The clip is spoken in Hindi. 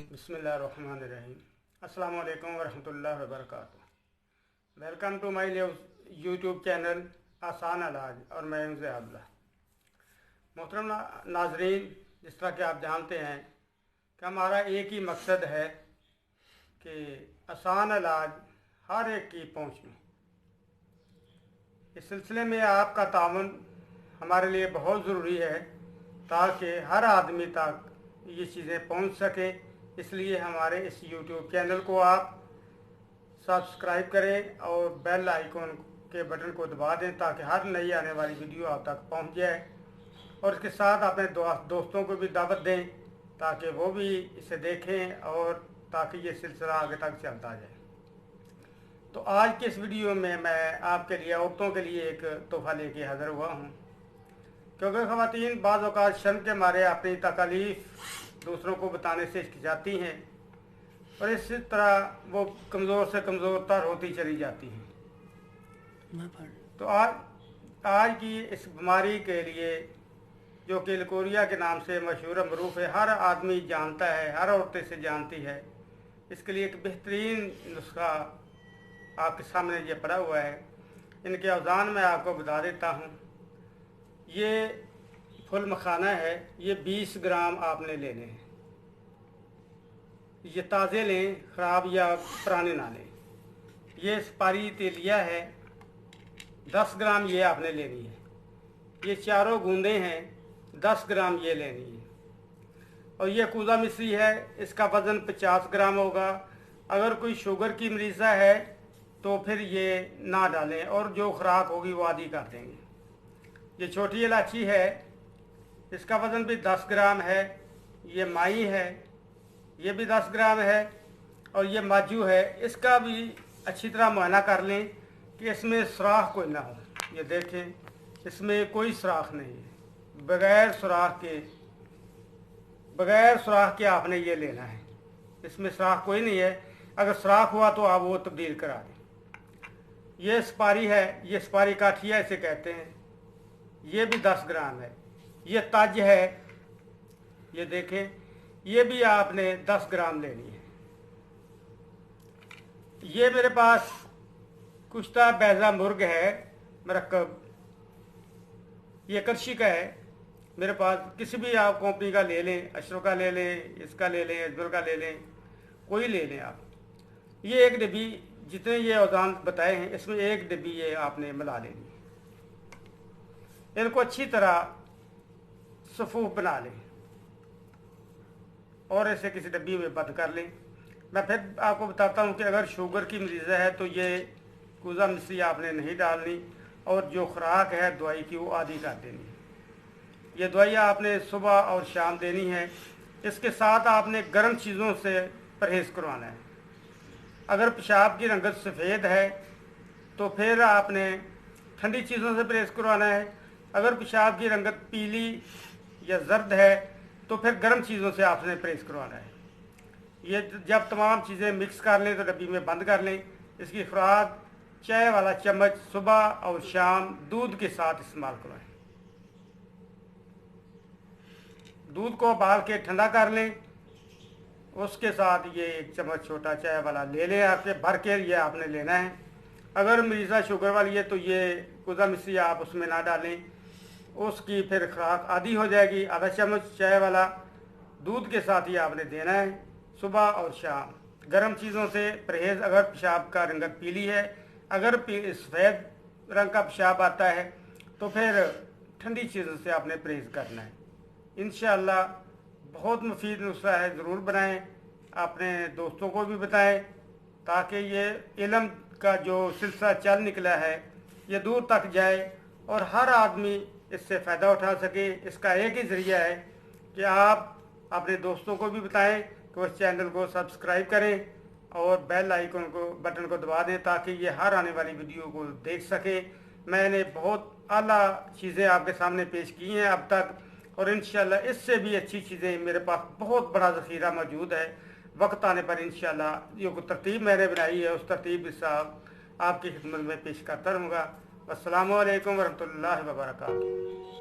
बिस्मिल्लाहिर्रहमानिर्रहीम। अस्सलाम वालेकुम वरहमतुल्लाहि वबरकातुहू। Welcome to my YouTube channel आसान इलाज और मैं हूं ज़ियाउल्लाह। मोहतरम नाजरीन, जिस तरह कि आप जानते हैं कि हमारा एक ही मकसद है कि आसान इलाज हर एक की पहुंच में। इस सिलसिले में आपका ताउन हमारे लिए बहुत ज़रूरी है ताकि हर आदमी तक ये चीज़ें पहुंच सके। इसलिए हमारे इस यूट्यूब चैनल को आप सब्सक्राइब करें और बेल आइकॉन के बटन को दबा दें ताकि हर नई आने वाली वीडियो आप तक पहुंच जाए। और इसके साथ अपने दोस्तों को भी दावत दें ताकि वो भी इसे देखें और ताकि ये सिलसिला आगे तक चलता जाए। तो आज के इस वीडियो में मैं आपके लिए औरतों के लिए एक तोहफ़ा लेके हाज़िर हुआ हूँ, क्योंकि ख़वातीन बाज़ औक़ात शर्म के मारे अपनी तकलीफ़ दूसरों को बताने से हिचकिचाती हैं और इस तरह वो कमज़ोर से कमज़ोर तर होती चली जाती हैं। तो आज की इस बीमारी के लिए, जो कि लकोरिया के नाम से मशहूर मरूफ है, हर आदमी जानता है, हर औरतें से जानती है, इसके लिए एक बेहतरीन नुस्खा आपके सामने ये पड़ा हुआ है। इनके औज़ान मैं आपको बता देता हूँ। ये फुल मखाना है, ये 20 ग्राम आपने लेने हैं। ये ताज़े लें, ख़राब या पुराने ना लें। ये सुपारी तेलिया है, 10 ग्राम ये आपने लेनी है। ये चारों गूंदे हैं, 10 ग्राम ये लेनी है। और ये कूज़ा मिश्री है, इसका वज़न 50 ग्राम होगा। अगर कोई शुगर की मरीज़ा है तो फिर ये ना डालें और जो खुराक होगी वो आधी कर देंगे। ये छोटी इलायची है, इसका वज़न भी 10 ग्राम है। ये माई है, ये भी 10 ग्राम है। और ये माजू है, इसका भी अच्छी तरह मुआयना कर लें कि इसमें सुराख कोई ना हो। ये देखें, इसमें कोई सुराख नहीं है। बग़ैर सुराख के आपने ये लेना है। इसमें सुराख कोई नहीं है। अगर सुराख हुआ तो आप वो तब्दील करा दें। ये सुपारी है, ये सुपारी काठिया इसे कहते हैं। ये भी 10 ग्राम है। ये तज है, ये देखें, ये भी आपने 10 ग्राम लेनी है। ये मेरे पास कुश्ता बैजा मुर्ग है मरकब, ये करशी का है। मेरे पास किसी भी आप कंपनी का ले लें, अशरों का ले लें, इसका ले लें, अजमल का ले लें, कोई ले लें आप। ये एक डिब्बी, जितने ये औज़ान बताए हैं, इसमें एक डिब्बी ये आपने मिला लेनी है। इनको अच्छी तरह सफ़ूफ बना लें और इसे किसी डब्बी में बंद कर लें। मैं फिर आपको बताता हूँ कि अगर शुगर की मरीज़ है तो ये कूज़ा मिश्री आपने नहीं डालनी और जो खुराक है दवाई की वो आधी कर देनी है। ये दवाई आपने सुबह और शाम देनी है। इसके साथ आपने गर्म चीज़ों से परहेज़ करवाना है। अगर पेशाब की रंगत सफ़ेद है तो फिर आपने ठंडी चीज़ों से परहेज़ करवाना है। अगर पेशाब की रंगत पीली या जर्द है तो फिर गर्म चीज़ों से आपने परहेज़ करवाना है। ये जब तमाम चीज़ें मिक्स कर लें तो डब्बी में बंद कर लें। इसकी खुराक चाय वाला चम्मच सुबह और शाम दूध के साथ इस्तेमाल करवाएं। दूध को उबाल के ठंडा कर लें, उसके साथ ये एक चम्मच छोटा चाय वाला ले लें। आपके भर के ये आपने लेना है। अगर मरीज़ा शुगर वाली है तो ये कूज़ा मिश्री आप उसमें ना डालें, उसकी फिर खुराक आधी हो जाएगी। आधा चम्मच चाय वाला दूध के साथ ही आपने देना है सुबह और शाम। गर्म चीज़ों से परहेज़। अगर पेशाब का रंगत पीली है, अगर सफ़ेद रंग का पेशाब आता है तो फिर ठंडी चीज़ों से आपने परहेज़ करना है। इंशाअल्लाह बहुत मुफीद नुस्खा है, ज़रूर बनाएं, अपने दोस्तों को भी बताएं ताकि ये इल्म का जो सिलसिला चल निकला है ये दूर तक जाए और हर आदमी इससे फ़ायदा उठा सके। इसका एक ही ज़रिया है कि आप अपने दोस्तों को भी बताएं कि उस चैनल को सब्सक्राइब करें और बेल आइकन को बटन को दबा दें ताकि ये हर आने वाली वीडियो को देख सके। मैंने बहुत आला चीज़ें आपके सामने पेश की हैं अब तक और इंशाल्लाह इससे भी अच्छी चीज़ें मेरे पास बहुत बड़ा ज़ख़ीरा मौजूद है। वक्त आने पर इंशाल्लाह जो तरतीब मैंने बनाई है उस तरतीब के साथ आपकी खिदमत में पेश करता रहूँगा। अस्सलामु अलैकुम वरहमतुल्लाहि वबरकातुहू।